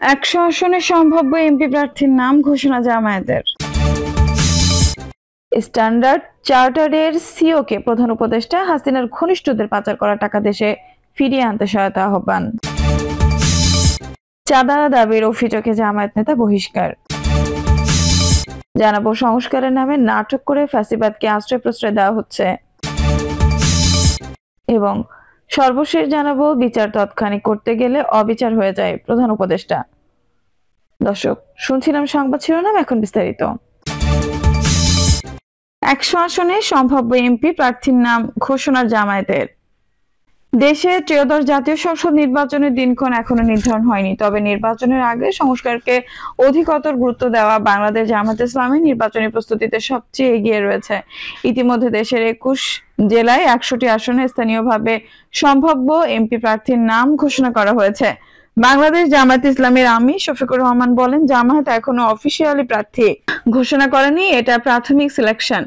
100 আসনে সম্ভাব্য এমপি প্রার্থীর নাম ঘোষণা জামায়াতের। স্ট্যান্ডার্ড চার্টার্ডের সিওকে প্রধান উপদেষ্টা হাসিনার ঘনিষ্ঠদের পাচার করা টাকা দেশে ফিরিয়ে আনতে সহায়তা আহ্বান। চাঁদা দাবির অভিযোগে জামায়াত নেতা বহিষ্কার। জানাবো সংস্কারের নামে নাটক করে ফ্যাসিবাদকে আশ্রয় প্রশ্রয় দেওয়া হচ্ছে। এবং সর্বশেষ জানাবো বিচার তাৎক্ষণিক করতে গেলে অবিচার হয়ে যায় প্রধান উপদেষ্টা। দর্শক, শুনছিলাম সংবাদ শিরোনাম, এখন বিস্তারিত। 100 আসনে সম্ভাব্য এমপি প্রার্থীর নাম ঘোষণার জামায়াতের। দেশে ত্রয়োদশ জাতীয় সংসদ নির্বাচনের দিনক্ষণ এখনো নির্ধারণ হয়নি, তবে নির্বাচনের আগে সংস্কারকে অধিকতর গুরুত্ব দেওয়া বাংলাদেশ জামায়াতে ইসলামী নির্বাচনী প্রস্তুতিতে সবচেয়ে এগিয়ে রয়েছে। ইতিমধ্যে দেশের 21 জেলায় 100টি আসনে স্থানীয়ভাবে সম্ভাব্য এমপি প্রার্থীর নাম ঘোষণা করা হয়েছে। বাংলাদেশ জামায়াতে ইসলামীর আমির শফিকুর রহমান বলেন, জামায়াত এখনো অফিসিয়ালি প্রার্থী ঘোষণা করেনি, এটা প্রাথমিক সিলেকশন।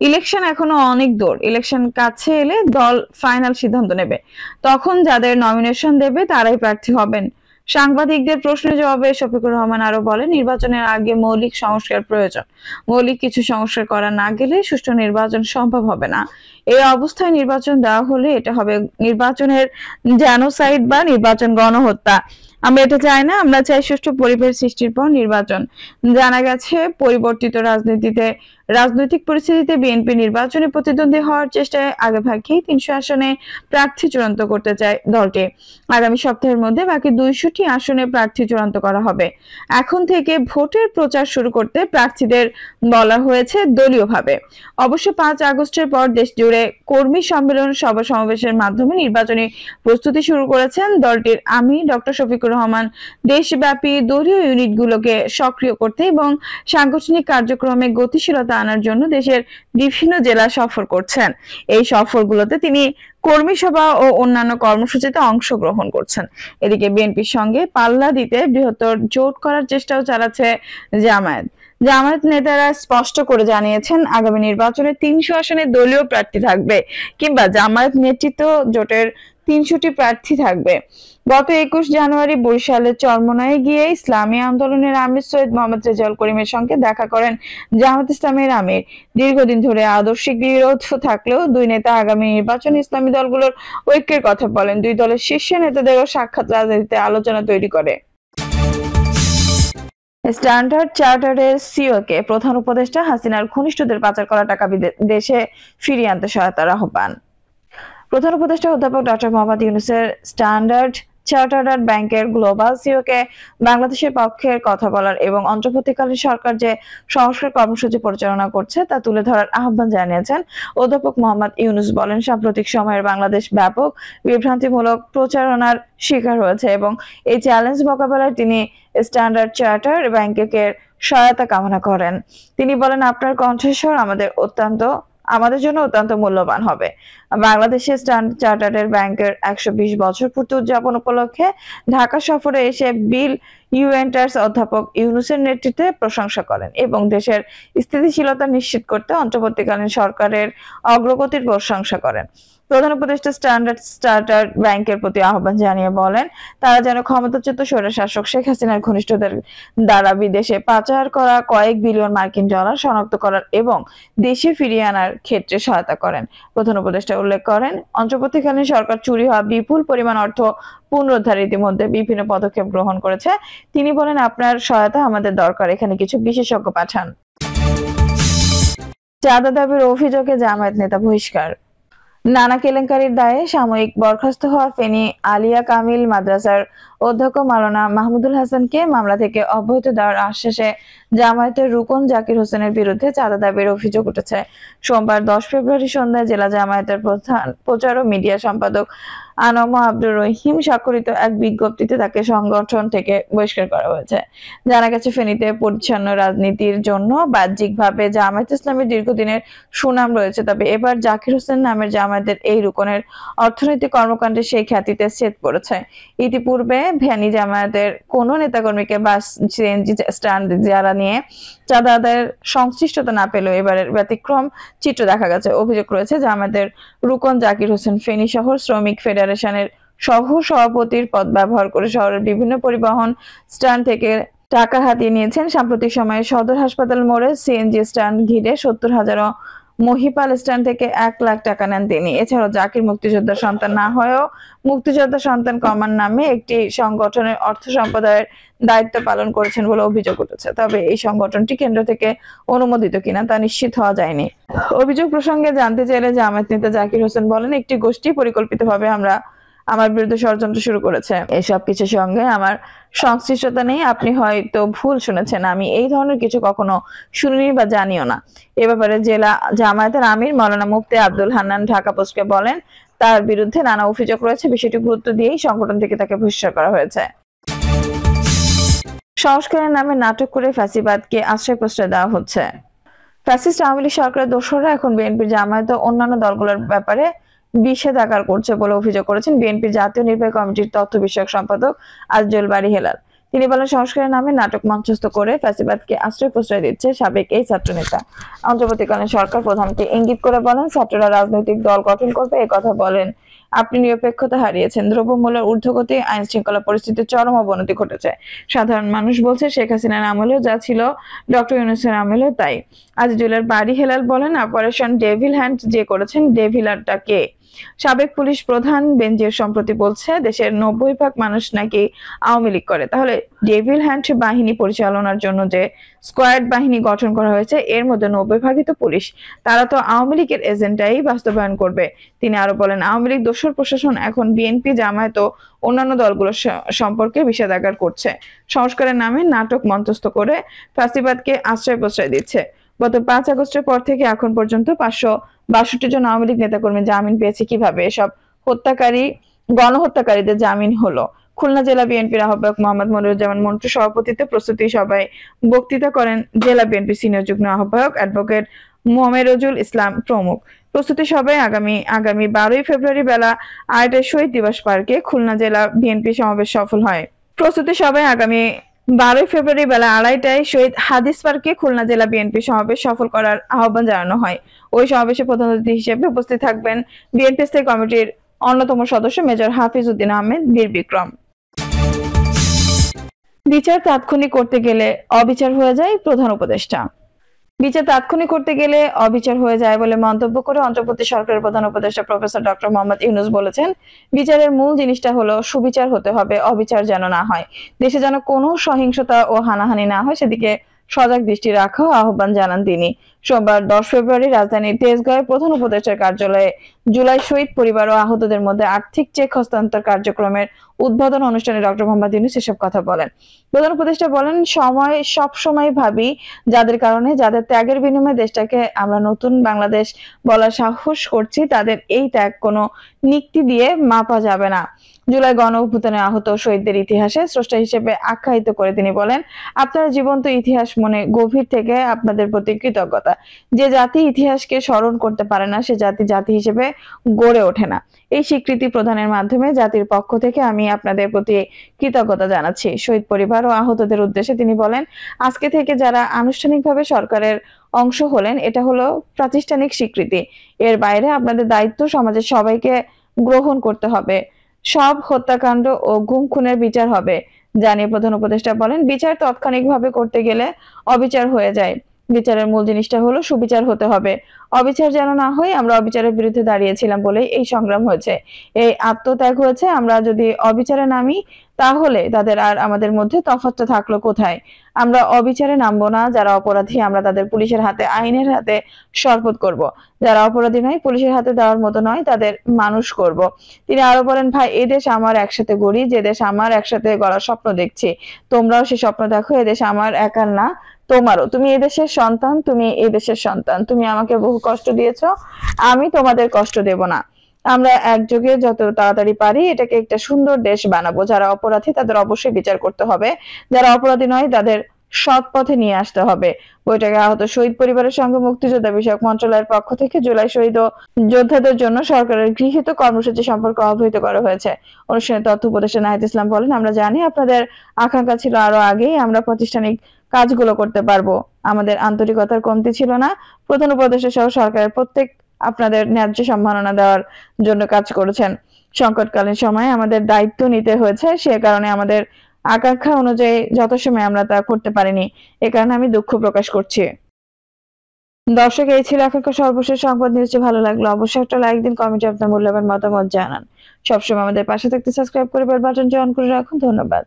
ইলেকশন এখনো অনেক দূর। ইলেকশন কাছে এলে দল ফাইনাল সিদ্ধান্ত নেবে, তখন যাদের নমিনেশন দেবে তারাই প্রার্থী হবেন। সাংবাদিকদের প্রশ্নের জবাবে শফিকুর রহমান আরো বলেন, নির্বাচনের আগে মৌলিক সংস্কার প্রয়োজন। মৌলিক কিছু সংস্কার করা না গেলে সুষ্ঠু নির্বাচন সম্ভব হবে না। এই অবস্থায় নির্বাচন দেওয়া হলে এটা হবে নির্বাচনের জেনোসাইড বা নির্বাচন গণহত্যা। আমরা এটা চাই না, আমরা চাই সুষ্ঠু পরিবেশ সৃষ্টির পর নির্বাচন। জানা গেছে, পরিবর্তিত রাজনৈতিক পরিস্থিতিতে বিএনপি নির্বাচনে প্রতিদ্বন্দ্বী হওয়ার চেষ্টায় আগেভাগেই 300 আসনে প্রার্থী চূড়ান্ত করতে চায় দলটি। আগামী সপ্তাহের মধ্যে বাকি 200টি আসনে প্রার্থী চূড়ান্ত করা হবে। এখন থেকে ভোটের প্রচার শুরু করতে প্রার্থীদের বলা হয়েছে দলীয়ভাবে। অবশ্য 5 আগস্টের পর দেশ জুড়ে কর্মী সম্মেলন, সভা সমাবেশের মাধ্যমে নির্বাচনী প্রস্তুতি শুরু করেছেন দলটির আমির ডক্টর শফিকুর রহমান। দেশব্যাপী দলীয় ইউনিটগুলোকে সক্রিয় করতে এবং সাংগঠনিক কার্যক্রমে গতিশীলতা আনার জন্য দেশের বিভিন্ন জেলা সফর করছেন। এই সফরগুলোতে তিনি কর্মী সভা ও অন্যান্য কর্মসূচিতে অংশগ্রহণ করছেন। এদিকে বিএনপির সঙ্গে পাল্লা দিতে বৃহত্তর জোট করার চেষ্টাও চালাচ্ছে জামায়াত। জামায়াত নেতারা স্পষ্ট করে জানিয়েছেন, আগামী নির্বাচনে 300 আসনে দলীয় প্রার্থী থাকবে কিংবা জামায়াত নেতৃত্ব জোটের 300টি প্রার্থী থাকবে। গত 21 জানুয়ারি বরিশালের চরমোনাইয়ে গিয়ে ইসলামী আন্দোলনের আমির সৈয়দ মোহাম্মদ রেজাউল করিমের সঙ্গে দেখা করেন জামায়াত ইসলামীর আমির। দীর্ঘদিন ধরে আদর্শিক বিরোধ থাকলেও দুই নেতা আগামী নির্বাচনে ইসলামী দলগুলোর ঐক্যের কথা বলেন। দুই দলের শীর্ষ নেতাদেরও সাক্ষাৎ রাজনীতিতে আলোচনা তৈরি করে। স্ট্যান্ডার্ড চার্টার্ডের সিওকে প্রধান উপদেষ্টা হাসিনার ঘনিষ্ঠদের পাচার করা টাকা দেশে ফিরিয়ে আনতে সহায়তার আহ্বান। প্রধান উপদেষ্টা অধ্যাপক ডক্টর মোহাম্মদ ইউনূসের স্ট্যান্ডার্ড চার্টার্ড ব্যাংকের গ্লোবাল সিওকে বাংলাদেশের পক্ষের কথা বলার এবং অন্তর্বর্তীকালীন সরকার যে সংস্কার কর্মসূচি পরিচালনা করছে তা তুলে ধরার আহ্বান জানিয়েছেন অধ্যাপক মোহাম্মদ ইউনূস। বলেন, সাম্প্রতিক সময়ের বাংলাদেশ ব্যাপক বিভ্রান্তিমূলক প্রচারণার শিকার হয়েছে এবং এই চ্যালেঞ্জ মোকাবেলায় তিনি স্ট্যান্ডার্ড চার্টার্ড ব্যাংকের সহায়তা কামনা করেন। তিনি বলেন, আপনার কণ্ঠস্বর আমাদের জন্য অত্যন্ত মূল্যবান হবে। বাংলাদেশের স্ট্যান্ডার্ড চার্টার্ড ব্যাংকের 120 বছর পূর্তি উদযাপন উপলক্ষে ঢাকা সফরে এসে বিল ইউএন্টার্স অধ্যাপক ইউনূসের নেতৃত্বে প্রশংসা করেন এবং দেশের স্থিতিশীলতা নিশ্চিত করতে অন্তর্বর্তীকালীন সরকারের অগ্রগতির প্রশংসা করেন। প্রধান উপদেষ্টা স্ট্যান্ডার্ড চার্টার্ড ব্যাংকের প্রতি আহ্বান জানিয়ে বলেন, তারা যেন ক্ষমতাচ্যুত স্বৈরশাসক শেখ হাসিনার ঘনিষ্ঠদের দ্বারা বিদেশে পাচার করা কয়েক বিলিয়ন মার্কিন ডলার শনাক্ত করার এবং দেশে ফিরিয়ে আনার ক্ষেত্রে সহায়তা করেন। প্রধান উপদেষ্টা উল্লেখ করেন, অন্তর্বর্তীকালীন সরকার চুরি হওয়া বিপুল পরিমাণ অর্থ পুনরুদ্ধারে ইতিমধ্যে বিভিন্ন পদক্ষেপ গ্রহণ করেছে। তিনি বলেন, আপনার সহায়তা আমাদের দরকার, এখানে কিছু বিশেষজ্ঞ পাঠান। চাঁদা দাবির অভিযোগে জামায়াত নেতা বহিষ্কার। নানা কেলেঙ্কারির দায়ে সাময়িক বরখাস্ত হওয়া ফেনী আলিয়া কামিল মাদ্রাসার অধ্যক্ষ মাওলানা মাহমুদুল হাসানকে মামলা থেকে অব্যাহতি দেওয়ার আশ্বাসে জামায়াতের রুকন জাকির হোসেনের বিরুদ্ধে চাঁদা দাবির অভিযোগ উঠেছে। সোমবার 10 ফেব্রুয়ারি সন্ধ্যায় জেলা জামায়াতের প্রধান প্রচার ও মিডিয়া সম্পাদক আনম আব্দুর রহিম স্বাক্ষরিত এক বিজ্ঞপ্তিতে তাকে সংগঠন থেকে বহিষ্কার করা হয়েছে। জানা গেছে, ফেনীতে পরিচ্ছন্ন রাজনীতির জন্য বাহ্যিকভাবে জামায়াত ইসলামের দীর্ঘদিনের সুনাম রয়েছে, তবে এবার জাকির হোসেন নামের জামায়াতের এই রুকনের অর্থনৈতিক কর্মকাণ্ডে সেই খ্যাতিতে ছেদ পড়েছে। ইতিপূর্বে ফেনী জামায়াতের কোন নেতাকর্মীকে বাস সিএনজি স্ট্যান্ড যারা নিয়ে চাঁদা আদায়ের সংশ্লিষ্টতা না পেলেও এবারের ব্যতিক্রম চিত্র দেখা গেছে। অভিযোগ রয়েছে, জামায়াতের রুকন জাকির হোসেন ফেনী শহর শ্রমিক ফেডারেশনের সহ সভাপতির পদ ব্যবহার করে শহরের বিভিন্ন পরিবহন স্ট্যান্ড থেকে টাকা হাতিয়ে নিয়েছেন। সাম্প্রতিক সময়ে সদর হাসপাতাল মোড়ে সিএনজি স্ট্যান্ড ঘিরে 70,000 মহিপাল স্ট্যান্ড থেকে 1 লাখ টাকা নেন তিনি। এছাড়াও জাকির মুক্তিযোদ্ধার সন্তান না হয়েও মুক্তিযোদ্ধা সন্তান কমান নামে একটি সংগঠনের অর্থ সম্প্রদায়ের দায়িত্ব পালন করেছেন বলে অভিযোগ উঠেছে। তবে এই সংগঠনটি কেন্দ্র থেকে অনুমোদিত কিনা তা নিশ্চিত হওয়া যায়নি। অভিযোগ প্রসঙ্গে জানতে চাইলে জামায়াত নেতা জাকির হোসেন বলেন, একটি গোষ্ঠী পরিকল্পিতভাবে আমার বিরুদ্ধে ষড়যন্ত্র শুরু করেছে। এসব কিছুর সঙ্গে আমার সংশ্লিষ্টতা নেই। আপনি হয়তো ভুল শুনেছেন, আমি এই ধরনের কিছু কখনো শুনিনি বা জানিও না। এ ব্যাপারে জেলা জামায়াতের আমির মাওলানা মুফতি আব্দুল হান্নান ঢাকা পোস্টকে বলেন, তার বিরুদ্ধে নানা অভিযোগ রয়েছে। বিষয়টি গুরুত্ব দিয়েই সংগঠন থেকে তাকে বহিষ্কার করা হয়েছে। সংস্কারের নামে নাটক করে ফ্যাসিবাদকে আশ্রয় প্রশ্রয় দেওয়া হচ্ছে। ফ্যাসিস্ট আওয়ামী লীগ সরকারের দোসররা এখন বিএনপির জামায়াত ও অন্যান্য দলগুলোর ব্যাপারে বিষেধাগার করছে বলে অভিযোগ করেছেন বিএনপির জাতীয় নির্বাহী কমিটির তথ্য বিষয়ক সম্পাদক আজজল বাড়ি হেলাল। তিনি বলেন, সংস্কারের নামে নাটক মঞ্চস্থ করে ফ্যাসিবাদকে আশ্রয় প্রশ্রয় দিচ্ছে সাবেক এই ছাত্রনেতা। অন্তর্বর্তীকালীন সরকার প্রধানকে ইঙ্গিত করে বলেন, ছাত্ররা রাজনৈতিক দল গঠন করবে, কথা বলেন। আপনি নিরপেক্ষতা হারিয়েছেন। দ্রব্যমূল্যের ঊর্ধ্বগতি, আইন শৃঙ্খলা পরিস্থিতির চরম অবনতি ঘটেছে। সাধারণ মানুষ বলছে শেখ হাসিনার আমলেও যা ছিল ডক্টর ইউনূসের আমলেও তাই। আজিজুলের বাড়ি হেলাল বলেন, অপারেশন ডেভিল হ্যান্ড যে করেছেন, ডেভিলারটা কে? সাবেক পুলিশ প্রধান বেনজির সম্প্রতি বলছে দেশের 90% মানুষ নাকি আওয়ামী লীগ করে। তাহলে ডেভিল হ্যান্ড বাহিনী পরিচালনার জন্য যে স্কোয়াড বাহিনী গঠন করা হয়েছে, এর মধ্যে 90% তো পুলিশ। তারা তো আওয়ামী লীগের এজেন্ডাই বাস্তবায়ন করবে। তিনি আরো বলেন, আওয়ামী লীগ দোসর প্রশাসন এখন বিএনপি, জামায়াত ও অন্যান্য দলগুলোর সম্পর্কে বিষেধাগার করছে। সংস্কারের নামে নাটক মঞ্চস্থ করে ফ্যাসিবাদকে আশ্রয় প্রশ্রয় দিচ্ছে। গত 5 আগস্টের পর থেকে এখন পর্যন্ত 562 জন আওয়ামী লীগ নেতাকর্মী জামিন পেয়েছে। কিভাবে এসব গণহত্যাকারীদের জামিন হলো? খুলনা জেলা বিএনপির আহ্বায়ক মোহাম্মদ মনিরুজ্জামান মন্টু সভাপতিত্বে প্রস্তুতি সভায় বক্তৃতা করেন জেলা বিএনপি সিনিয়র যুগ্ম আহ্বায়ক অ্যাডভোকেট মোমেরুজুল ইসলাম প্রমুখ। প্রস্তুতি সভায় আগামী 12 ফেব্রুয়ারি বেলা 8টায় শহীদ দিবস পার্কে খুলনা জেলা বিএনপি সমাবেশ সফল হয়। প্রস্তুতি সভায় আগামী 12 ফেব্রুয়ারি বেলা 2:30টায় শহীদ হাদিস পার্কে খুলনা জেলা বিএনপি সমাবেশ সফল করার আহ্বান জানানো হয়। ওই সমাবেশে প্রধান অতিথি হিসেবে উপস্থিত থাকবেন বিএনপি স্থায়ী কমিটির অন্যতম সদস্য মেজর হাফিজ উদ্দিন আহমেদ বীর বিক্রম। বিচার তাৎক্ষণিক করতে গেলে অবিচার হয়ে যায় প্রধান উপদেষ্টা। বিচার তাৎক্ষণিক করতে গেলে অবিচার হয়ে যায় বলে মন্তব্য করে অন্তর্বর্তী সরকারের প্রধান উপদেষ্টা প্রফেসর ডক্টর মোহাম্মদ ইউনূস বলেছেন, বিচারের মূল জিনিসটা হলো সুবিচার হতে হবে, অবিচার যেন না হয়। দেশে যেন কোনো সহিংসতা ও হানাহানি না হয়, সেদিকে সজাগ দৃষ্টি রাখাও আহ্বান জানান তিনি। সোমবার 10 ফেব্রুয়ারি রাজধানীর তেজগাঁওয়ে প্রধান উপদেষ্টার কার্যালয়ে জুলাই শহীদ পরিবার ও আহতদের মধ্যে আর্থিক চেক হস্তান্তর কার্যক্রমের উদ্বোধন অনুষ্ঠানে ডক্টর মোহাম্মদ ইউনূস এসব কথা বলেন। প্রধান উপদেষ্টা বলেন, সব সময় ভাবি যাদের কারণে, যাদের ত্যাগের বিনিময়ে দেশটাকে আমরা নতুন বাংলাদেশ বলার সাহস করছি, তাদের এই ত্যাগ কোনো নিক্তি দিয়ে মাপা যাবে না। জুলাই গণ অভ্যুত্থানে আহত শহীদদের ইতিহাসে স্রষ্টা হিসেবে আখ্যায়িত করে তিনি বলেন, আপনারা জীবন্ত ইতিহাস মনে গভীর থেকে আপনাদের প্রতি কৃতজ্ঞতা। যে জাতি ইতিহাসকে স্মরণ করতে পারে না, সে জাতি হিসেবে গড়ে ওঠে না। এই স্বীকৃতি প্রদানের মাধ্যমে জাতির পক্ষ থেকে আমি আপনাদের প্রতি কৃতজ্ঞতা জানাচ্ছি। শহীদ পরিবার ও আহতদের উদ্দেশ্যে তিনি বলেন, আজকে থেকে যারা আনুষ্ঠানিকভাবে সরকারের অংশ হলেন, এটা হলো প্রাতিষ্ঠানিক স্বীকৃতি। এর বাইরে আপনাদের দায়িত্ব সমাজের সবাইকে গ্রহণ করতে হবে। সব হত্যাকাণ্ড ও গুম খুনের বিচার হবে। জানিয়ে প্রধান উপদেষ্টা বলেন, বিচার তাৎক্ষণিকভাবে করতে গেলে অবিচার হয়ে যায়। বিচারের মূল জিনিসটা হলো সুবিচার হতে হবে, অবিচার যেন না হয়। আমরা অবিচারের বিরুদ্ধে দাঁড়িয়েছিলাম বলেই এই সংগ্রাম হয়েছে, এই আত্মত্যাগ হয়েছে। আমরা যদি অবিচারে নামি, তাহলে তাদের আর আমাদের মধ্যে তফাৎটা থাকলো কোথায়? আমরা অবিচারে নামবো না। যারা অপরাধী, আমরা তাদের পুলিশের হাতে, আইনের হাতে শরবত করব। যারা অপরাধী নয়, পুলিশের হাতে দেওয়ার মতো নয়, তাদের মানুষ করব। তিনি আরো বলেন, ভাই, এদেশ আমার একসাথে গড়ি, যে দেশ আমার একসাথে গড়ার স্বপ্ন দেখছি। তোমরাও সেই স্বপ্ন দেখো। এদেশ আমার একার না, তোমারও। তুমি এদেশের সন্তান, তুমি এই দেশের সন্তান। তুমি আমাকে বহু কষ্ট দিয়েছো, আমি তোমাদের কষ্ট দেব না। আমরা একযোগে যত তাড়াতাড়ি পারি এটাকে একটা সুন্দর দেশ বানাবো। যারা অপরাধী তাদের অবশ্যই বিচার করতে হবে, যারা অপরাধী নয় তাদের সৎ পথে নিয়ে আসতে হবে। বৈঠকে আহত শহীদ পরিবারের সঙ্গে মুক্তিযোদ্ধা বিষয়ক মন্ত্রণালয়ের পক্ষ থেকে জুলাই শহীদ ও যোদ্ধাদের জন্য সরকারের গৃহীত কর্মসূচি সম্পর্কে অবহিত করা হয়েছে। অনুষ্ঠানে তথ্য উপদেষ্টা নাহিদ ইসলাম বলেন, আমরা জানি আপনাদের আকাঙ্ক্ষা ছিল আরো আগেই আমরা প্রাতিষ্ঠানিক কাজগুলো করতে পারবো। আমাদের আন্তরিকতার কমতি ছিল না। প্রধান উপদেষ্টা সহ সরকারের প্রত্যেক আপনাদের ন্যায্য সম্মাননা দেওয়ার জন্য কাজ করেছেন। সংকটকালীন সময়ে আমাদের দায়িত্ব নিতে হয়েছে, সে কারণে আমাদের আকাঙ্ক্ষা অনুযায়ী যথাসময়ে আমরা তা করতে পারিনি। এ কারণে আমি দুঃখ প্রকাশ করছি। দর্শক, এই ছিল এখনকার সর্বশেষ সংবাদ। নিউজটি ভালো লাগলো অবশ্যই একটা লাইক দিন, কমেন্টে আপনার মূল্যবান মতামত জানান। সবসময় আমাদের পাশে থাকতে সাবস্ক্রাইব করে বেল বাটনটি অন করে রাখুন। ধন্যবাদ।